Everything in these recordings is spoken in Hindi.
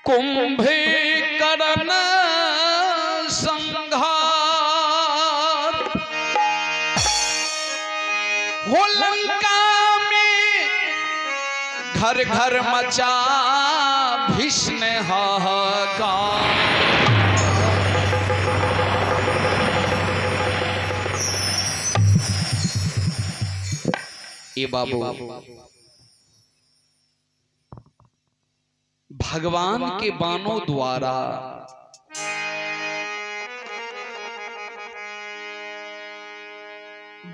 कुंभकर्ण संहार हो लंका में घर घर मचा भीष्म हाहाकार। ये बाबू भगवान के बाणों द्वारा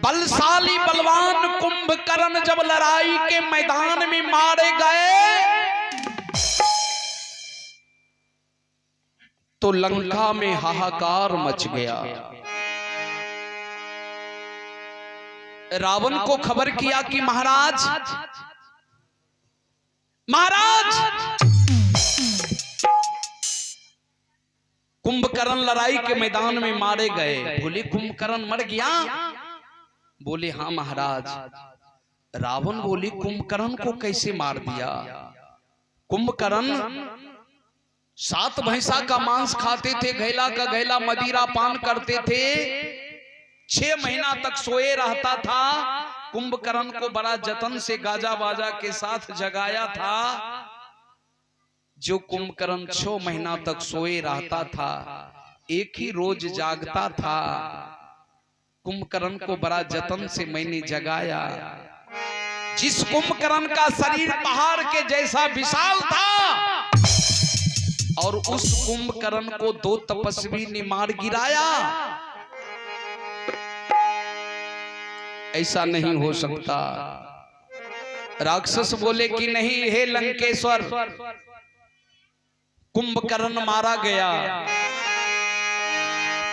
बलशाली बलवान कुंभकर्ण जब लड़ाई के मैदान में मारे गए तो लंका में हाहाकार मच गया। रावण को खबर किया कि महाराज कुंभकर्ण लड़ाई के मैदान में मारे गए। बोले कुंभकर्ण मर गया? बोले हाँ महाराज। रावण बोले कुंभकर्ण को कैसे मार दिया? कुंभकर्ण 7 भैंसा का मांस खाते थे, घैला का घैला मदिरा पान करते थे, 6 महीना तक सोए रहता था। कुंभकर्ण को बड़ा जतन से गाजा बाजा के साथ जगाया था। जो कुंभकर्ण 6 महीना तक सोए रहता था, एक ही रोज जागता था। कुंभकर्ण को बड़ा जतन से मैंने जगाया। जिस कुंभकर्ण का शरीर पहाड़ के जैसा विशाल था और उस कुंभकर्ण को 2 तपस्वी ने मार गिराया। ऐसा नहीं हो सकता। राक्षस बोले कि नहीं हे लंकेश्वर, कुंभकर्ण मारा गया।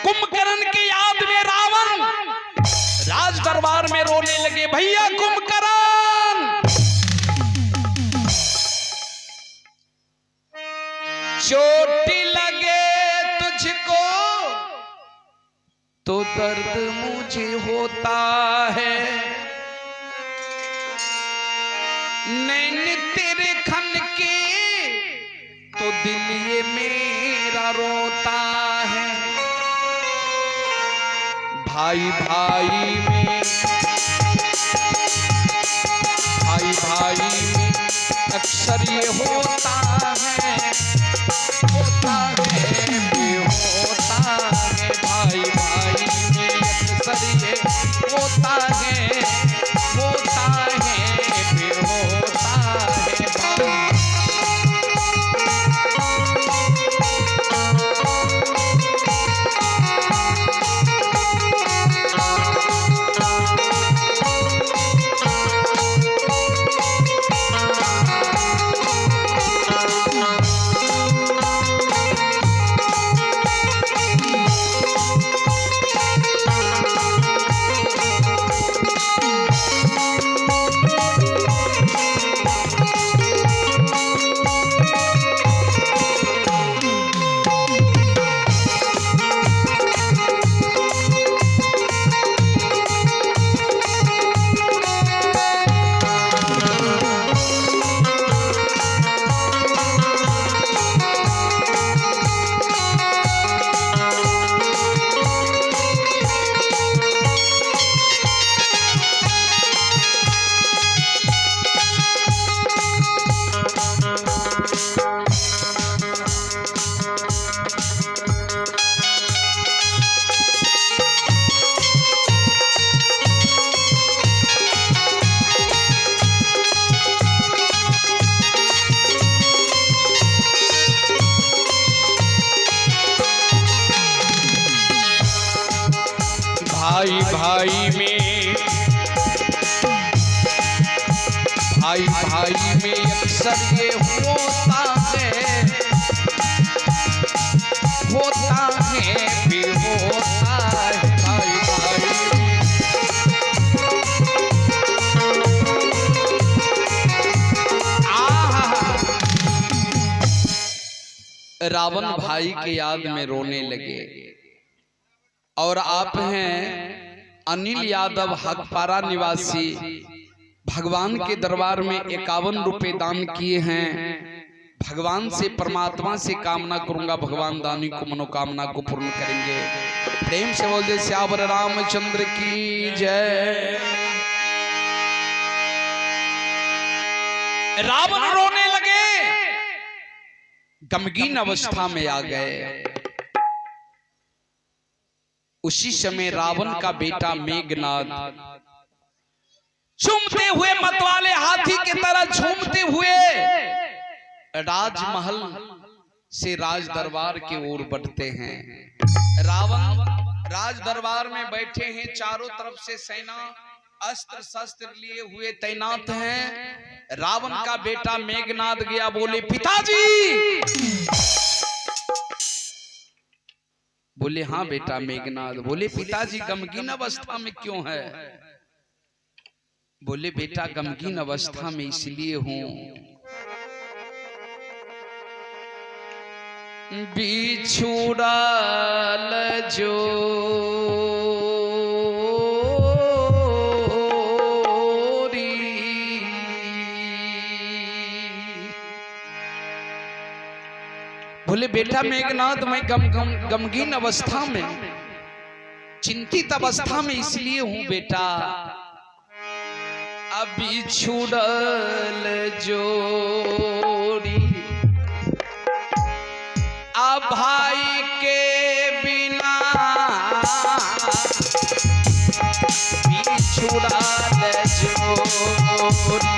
कुंभकर्ण की याद में रावण राज दरबार में रोने लगे। भैया कुंभकर्ण, चोट लगे तुझको तो दर्द मुझे होता है, नैन तेरे खन के तो दिल ये मेरा रोता है। भाई भाई में अक्सर ये होता है, होता है भी होता है। भाई भाई में अक्सर ये होता है, होता है भी होता है। भाई भाई में अक्सर ये होता है, होता है भी होता है। भाई भाई रावण भाई के याद में रोने लगे। और आप हैं अनिल यादव, हकपारा निवासी, भगवान के दरबार में 51 रुपए दान किए हैं। भगवान से परमात्मा से कामना करूंगा, भगवान दानी को मनोकामना को पूर्ण करेंगे। प्रेम से बोल दे श्यावर रामचंद्र की जय। रावण रोने लगे, गमगीन अवस्था में आ गए। उसी समय रावण का बेटा मेघनाद झूमते हुए मतवाले हाथी की तरह झूमते हुए राजमहल से राज दरबार की ओर बढ़ते हैं। रावण राज दरबार में बैठे हैं, चारों तरफ से सेना अस्त्र शस्त्र लिए हुए तैनात हैं। रावण का बेटा मेघनाद गया, बोले पिताजी। बोले हाँ बेटा मेघनाद। बोले पिताजी गमगीन अवस्था में क्यों है? बोले बेटा गमगीन अवस्था में इसलिए हूं, बिछुड़ाल जो बोले बेटा मेघनाद मैं गमगीन अवस्था में, चिंतित अवस्था में इसलिए हूं बेटा, अभी छुड़ल जोड़ी अब भाई के बिना, छुड़ल जोड़ी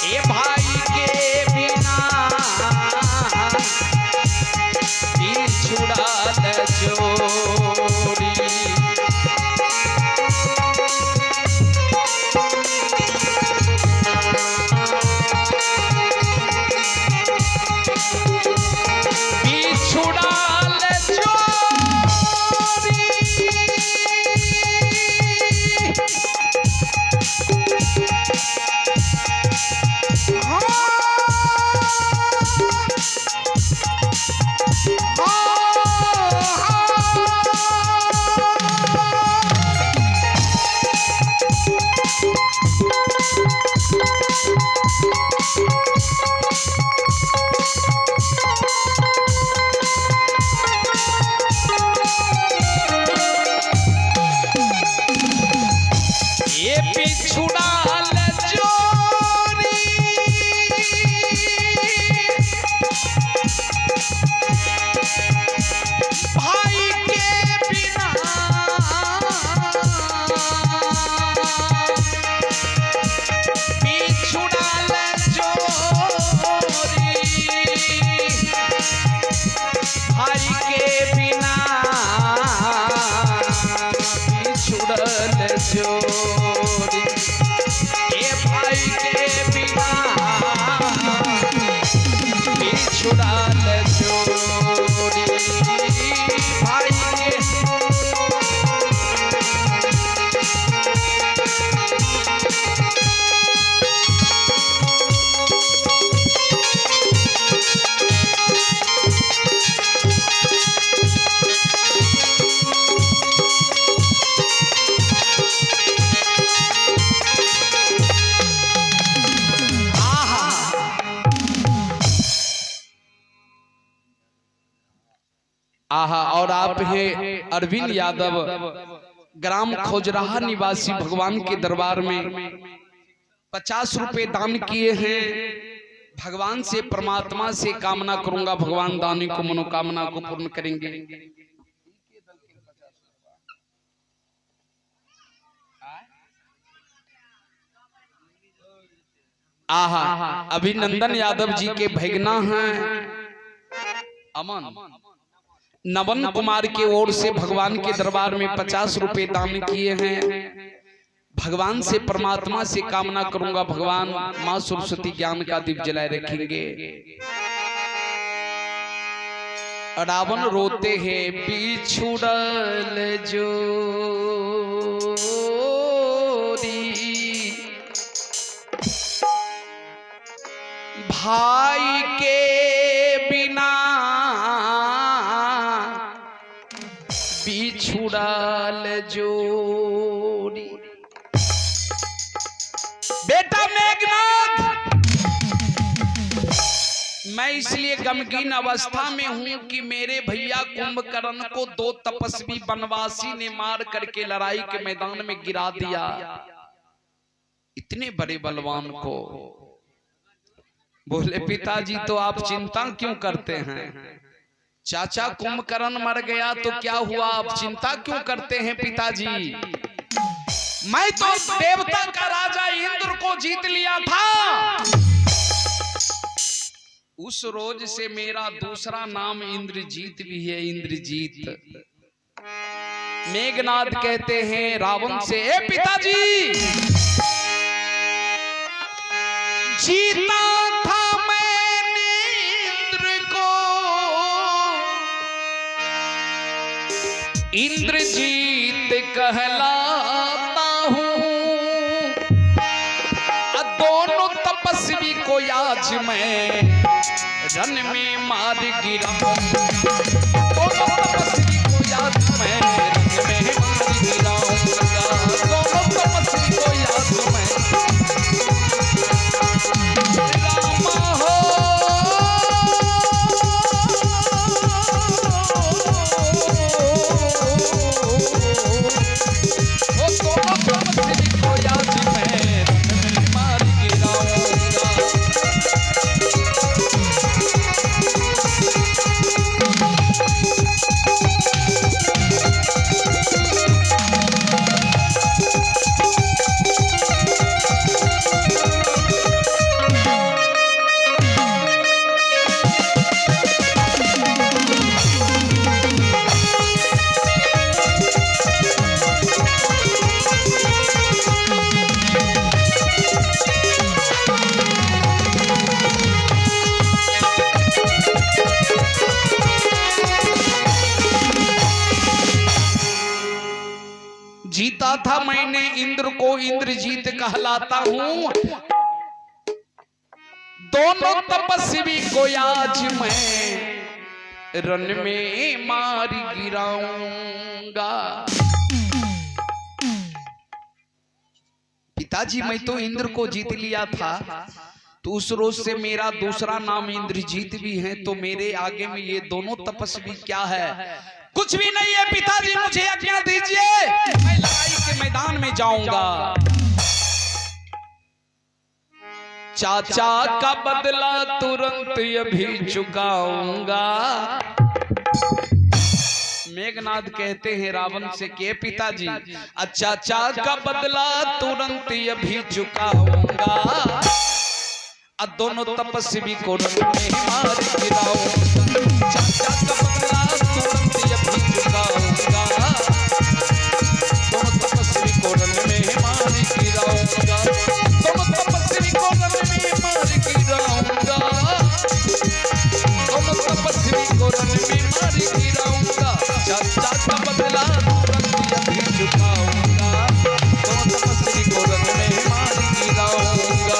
ए भाई के बिना, छुड़ल जोड़ी। आहा। और आप हैं अरविंद यादव, ग्राम खोजराहा निवासी, भगवान के दरबार में 50 रुपए दान किए हैं। भगवान से परमात्मा से कामना करूंगा, भगवान दानी को मनोकामना को पूर्ण करेंगे। आहा। अभिनंदन यादव जी के भगना हैं अमन नवन कुमार की ओर से भगवान के दरबार में 50 रुपए दान किए हैं। भगवान से परमात्मा से कामना करूंगा, भगवान मां सरस्वती ज्ञान का दीप जलाए रखेंगे। रावण रोते हैं बिछुड़ल जोड़ी, भाई के बिना बिछुड़ल जोड़ी। बेटा मेघनाद मैं इसलिए गमगीन अवस्था में हूं कि मेरे भैया कुंभकर्ण को 2 तपस्वी वनवासी ने मार करके लड़ाई के मैदान में गिरा दिया। इतने बड़े बलवान को। बोले पिताजी तो आप चिंता क्यों करते हैं? चाचा कुंभकर्ण मर गया तो क्या हुआ, आप चिंता क्यों करते हैं पिताजी? मैं तो देवता का राजा इंद्र को जीत लिया था। उस रोज से मेरा दूसरा नाम इंद्रजीत भी है, इंद्रजीत। मेघनाद कहते हैं रावण से, ए पिताजी जीता था मैंने इंद्र को, इंद्रजीत कहलाता हूँ। दोनों तपस्वी को आज मैं रन में मार गिराऊं। दोनों तपस्वी को आज मैं रन में मार गिराऊंगा। दोनों तपस्वी को आज मैं जीता था मैंने इंद्र को, इंद्रजीत कहलाता हूं। दोनों तपस्वी को आज मैं रन में मार गिराऊंगा। पिताजी मैं तो इंद्र को जीत लिया था, तो उस रोज से मेरा दूसरा नाम इंद्रजीत भी है, तो मेरे आगे में ये दोनों तपस्वी क्या है? कुछ भी नहीं है पिताजी, मुझे आज्ञा दीजिए, मैं लड़ाई के मैदान में जाऊंगा। चाचा का बदला तुरंत अभी चुकाऊंगा। मेघनाद कहते हैं रावण से कि पिताजी चाचा का बदला तुरंत अभी चुकाऊंगा। दोनों तपस्वी को रन में मार गिराऊंगा। चाचा का बदला तुरंत अभी चुकाऊंगा। दोनों तपस्वी को रन में मार गिराऊंगा। दोनों तपस्वी को रन में मार गिराऊंगा। दोनों तपस्वी को रन में मार गिराऊंगा। चाचा का बदला तुरंत अभी चुकाऊंगा। दोनों तपस्वी को रन में मार गिराऊंगा।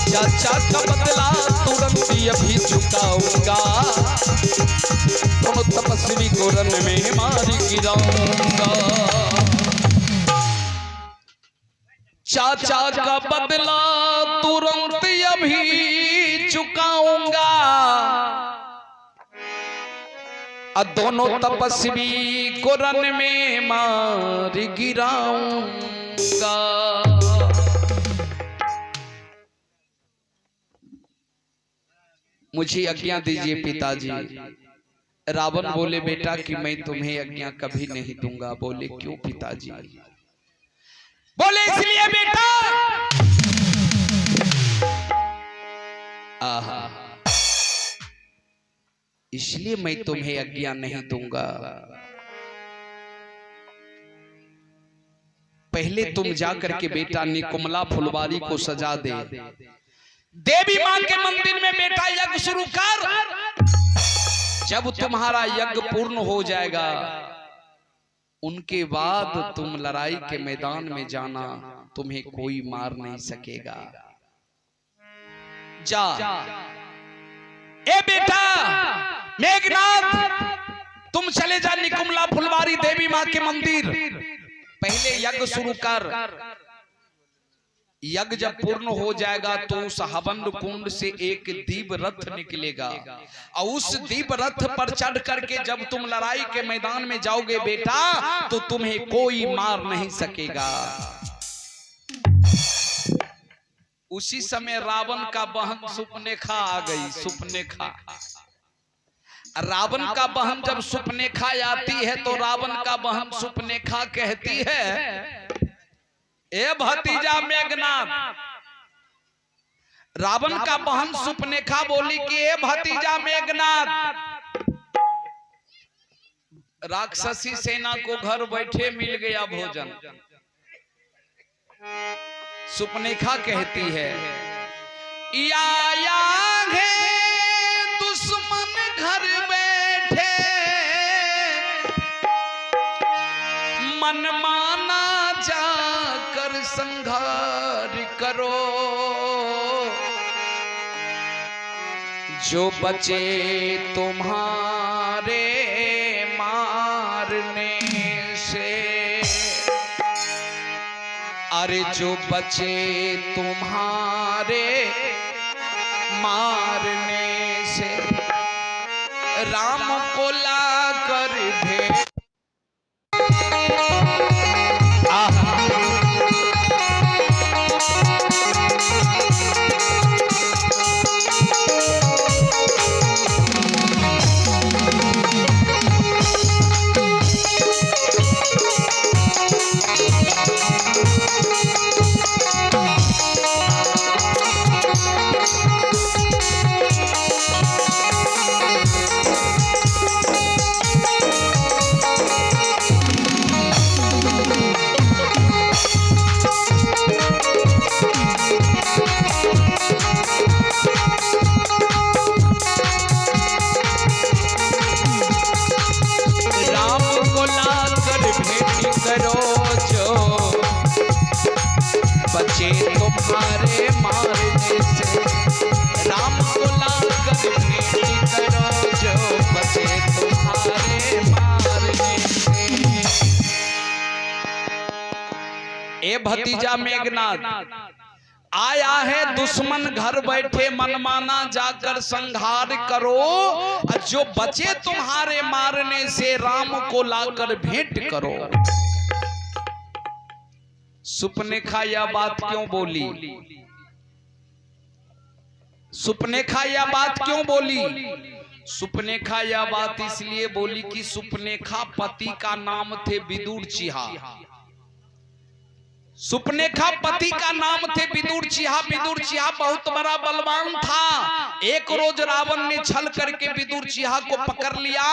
चाचा का बदला तुरंत अभी चुकाऊंगा। दोनों तपस्वी को रन में मार गिराऊंगा। चाचा का बदला तुरंत अभी चुकाऊंगा। दोनों तपस्वी को रन में मार गिराऊंगा। मुझे आज्ञा दीजिए पिताजी। रावण बोले बेटा कि मैं तुम्हें आज्ञा कभी नहीं दूंगा। बोले क्यों पिताजी? बोले इसलिए बेटा, आहा इसलिए मैं तुम्हें आज्ञा नहीं दूंगा पहले तुम जा करके बेटा निकुमला फुलवारी को सजा दे, देवी मां के मंदिर में बेटा यज्ञ शुरू कर। जब तुम्हारा यज्ञ पूर्ण हो जाएगा उनके बाद तुम लड़ाई के मैदान में जाना, तुम्हें कोई मार नहीं सकेगा। जा ए बेटा मेघनाथ, तुम चले जा निकुमला फुलवारी देवी मां के मंदिर, पहले यज्ञ शुरू कर। यज्ञ जब पूर्ण हो जाएगा तो उस हवन कुंड से एक दीप रथ निकलेगा और उस दीप रथ पर चढ़ करके जब तुम लड़ाई के मैदान में जाओगे बेटा तो तुम्हें कोई मार नहीं सकेगा। उसी समय रावण का बहन सुपनेखा आ गई। सुपनेखा, रावण का बहन जब सुपनेखा आती है तो रावण का बहन सुपनेखा कहती है, ए भतीजा मेघनाथ। रावण का बहन सुपनेखा बोली कि ए भतीजा मेघनाथ, राक्षसी सेना को घर बैठे मिल गया भोजन। सुपनेखा कहती है, या है दुश्मन घर बैठे, मन माना जाकर संघार करो, जो बचे तुम्हारे मारने से, अरे जो बचे तुम्हारे मारने से, राम को लाकर भेज। तुम्हारे मारने से, राम को लाकर भेंट करो, जो बचे तुम्हारे मारने से। ए भतीजा मेघनाथ, आया है दुश्मन घर बैठे, मनमाना जाकर संहार करो, जो बचे तुम्हारे मारने से, राम को लाकर भेंट करो। सुपनेखा यह बात क्यों बोली? सुपनेखा यह बात क्यों बोली? सुपनेखा यह बात इसलिए बोली कि सुपनेखा पति का नाम थे विदुर चिहा। सुपनेखा पति का नाम थे विदुर चिहा। विदुर चिहा बहुत बड़ा बलवान था। एक रोज रावण ने छल करके विदुर चिहा को पकड़ लिया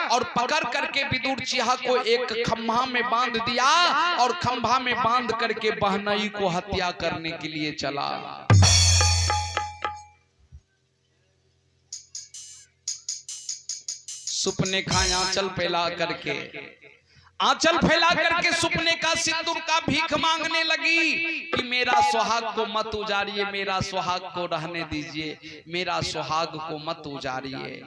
और पकड़ करके विदुर चिहा को एक खंभा में बांध दिया और खंभा में बांध करके बहनई को हत्या करने के लिए चला। सुपनेखा आंचल फैला करके सुपनेखा सिंदूर का भीख मांगने लगी कि मेरा सुहाग को मत उजाड़िए, मेरा सुहाग को रहने दीजिए, मेरा सुहाग को मत उजाड़िए।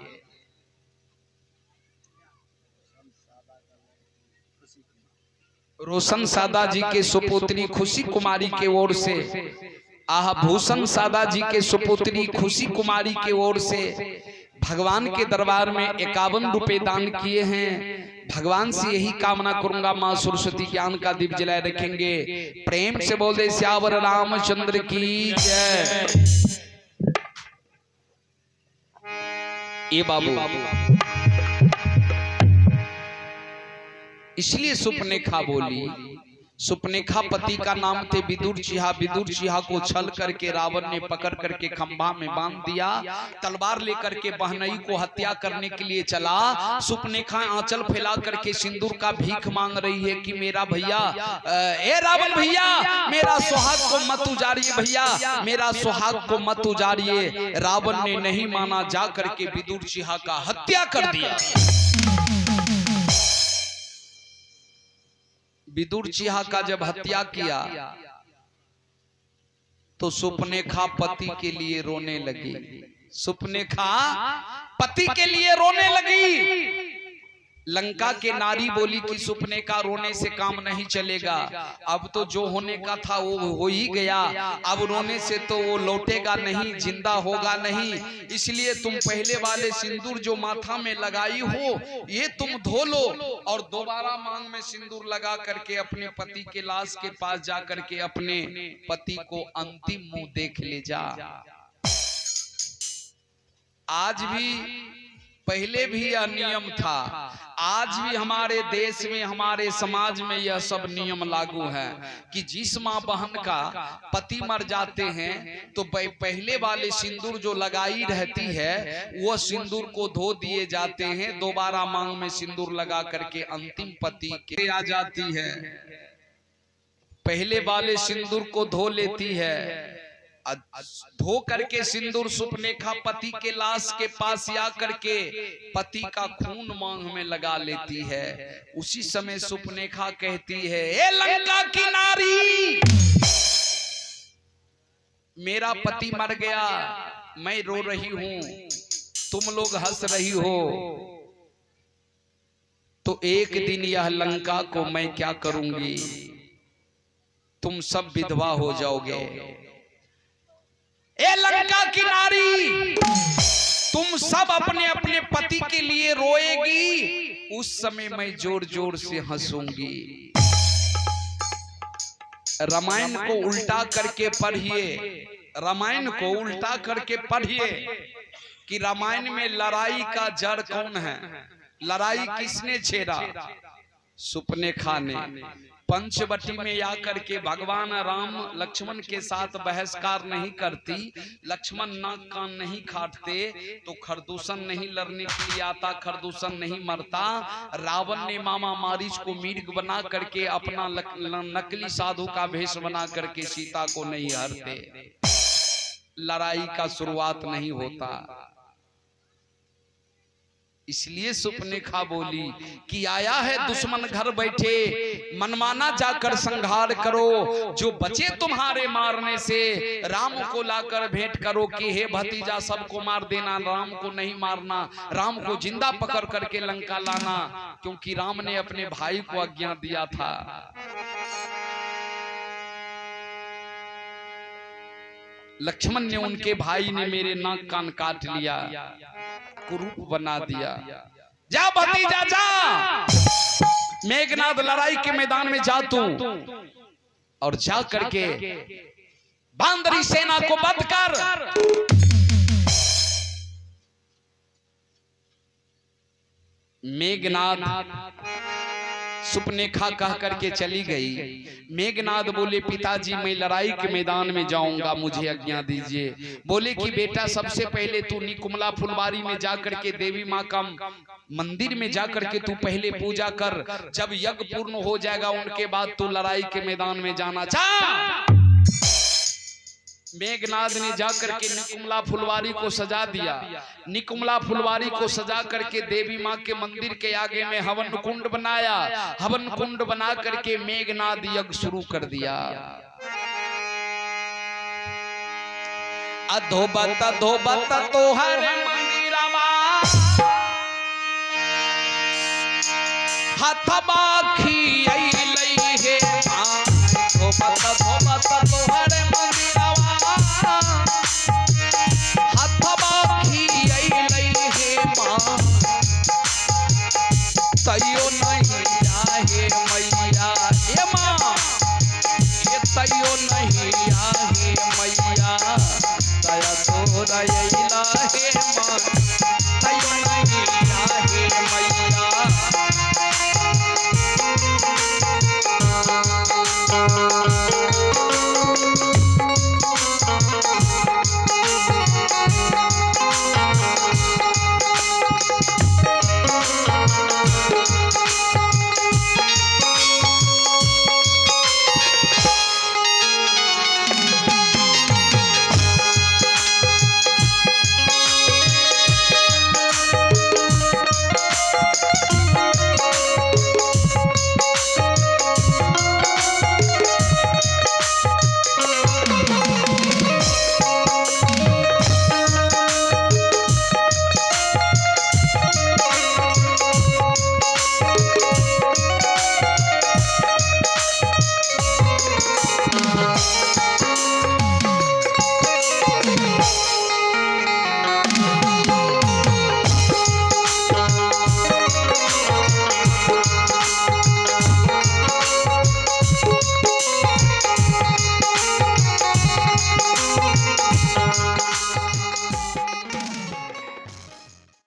रोशन सादा जी के सुपुत्री खुशी कुमारी के ओर से, भूषण सादा जी के सुपुत्री खुशी कुमारी के ओर से भगवान के दरबार में 51 रुपए दान किए हैं। भगवान से यही कामना करूंगा, मां सरस्वती ज्ञान का दीप जलाए रखेंगे। प्रेम से बोल दे श्यावर रामचंद्र की जय। ये बाबू इसलिए सुपनेखा बोली, सुपनेखा पति का नाम थे विदुर चिहा। विदुर चिहा को छल करके रावण ने पकड़ करके खंभा में बांध दिया। तलवार लेकर के बहनई को हत्या करने के लिए चला। सुपनेखा आंचल फैला करके सिंदूर का भीख मांग रही है कि मेरा भैया, ए रावण भैया, मेरा सुहाग को मत उजाड़िए भैया, मेरा सुहाग को मत उजाड़िए। रावण ने नहीं माना, जा करके विदुर चिहा का हत्या कर दिया। विदुर चिहा का जब हत्या किया तो सुपनेखा पति के लिए रोने लगी। सुपनेखा पति के लिए रोने लगी। लंका के नारी बोली कि सुपनेखा रोने से काम नहीं चलेगा, अब तो जो होने का था वो हो ही गया, अब रोने से तो वो लौटेगा नहीं, जिंदा होगा नहीं, इसलिए तुम पहले वाले सिंदूर जो माथा में लगाई हो ये तुम धो लो और दोबारा मांग में सिंदूर लगा करके अपने पति के लाश के पास जा करके अपने पति को अंतिम मुंह देख ले जा। आज भी, पहले भी यह नियम था, आज भी हमारे देश में, हमारे समाज में यह सब नियम लागू है कि जिस माँ बहन का पति मर जाते हैं तो पहले वाले सिंदूर जो लगाई रहती है वह सिंदूर को धो दिए जाते हैं, दोबारा मांग में सिंदूर लगा करके अंतिम पति के आ जाती है। पहले वाले सिंदूर को धो लेती है, धो करके सिंदूर सुपनेखा पति के लाश के पास आ करके पति का खून मांग में लगा लेती है। उसी समय सुपनेखा कहती है, ए लंका की नारी, मेरा पति मर गया, मैं रो रही हूं, तुम लोग हंस रही हो, तो एक दिन यह लंका को मैं क्या करूंगी, तुम सब विधवा हो जाओगे। ए लंका की नारी, तुम सब अपने अपने पति के लिए रोएगी, उस समय मैं जोर जोर से हंसूंगी। रामायण को उल्टा करके पढ़िए, रामायण को उल्टा करके पढ़िए कि रामायण में लड़ाई का जड़ कौन है, लड़ाई किसने छेड़ा? सुपनेखा ने। पंचवटी में आकर के भगवान राम लक्ष्मण के साथ बहसकार नहीं करती, लक्ष्मण नाक कान नहीं काटते, तो खरदूषण नहीं लड़ने के लिए आता, खरदूषण नहीं मरता। रावण ने मामा मारीच को मिर्ग बना करके अपना नकली साधु का भेष बना करके सीता को नहीं हरते। लड़ाई का शुरुआत नहीं होता। इसलिए सुपनेखा बोली कि आया है दुश्मन घर बैठे, मनमाना जाकर संहार करो, जो बचे तुम्हारे मारने से राम को लाकर भेंट करो कि हे भतीजा सबको मार देना, राम को नहीं मारना, राम को जिंदा पकड़ करके लंका लाना, क्योंकि राम ने अपने भाई को आज्ञा दिया था। लक्ष्मण ने, उनके भाई ने मेरे नाक कान काट लिया, कुरूप बना दिया। जा भतीजा जा, मेघनाद लड़ाई के मैदान में जा तू, और जा करके बांदरी सेना को बंद कर। मेघनाद सुपनेखा कह करके चली गई। मेघनाद बोले, पिताजी मैं लड़ाई के मैदान में जाऊंगा, मुझे आज्ञा दीजिए। बोले कि बेटा सबसे पहले तू निकुमला फुलवारी में जाकर के देवी माँ का मंदिर में जाकर के तू पहले पूजा कर, जब यज्ञ पूर्ण हो जाएगा उनके बाद तू लड़ाई के मैदान में जाना। जा। मेघनाद ने जाकर के निकुमला फुलवारी को सजा दिया। निकुमला फुलवारी को सजा करके देवी माँ के मंदिर के आगे में हवन कुंड बनाया। हवन कुंड बना करके मेघनाद यज्ञ शुरू कर दिया। अधोबत अधोबत तोहर मंदिरवा, हथबा खियैलै हे माँ, अधोबत अधोबत तोहर मंदिरवा, हथबा खियैलै हे माँ, तैयो न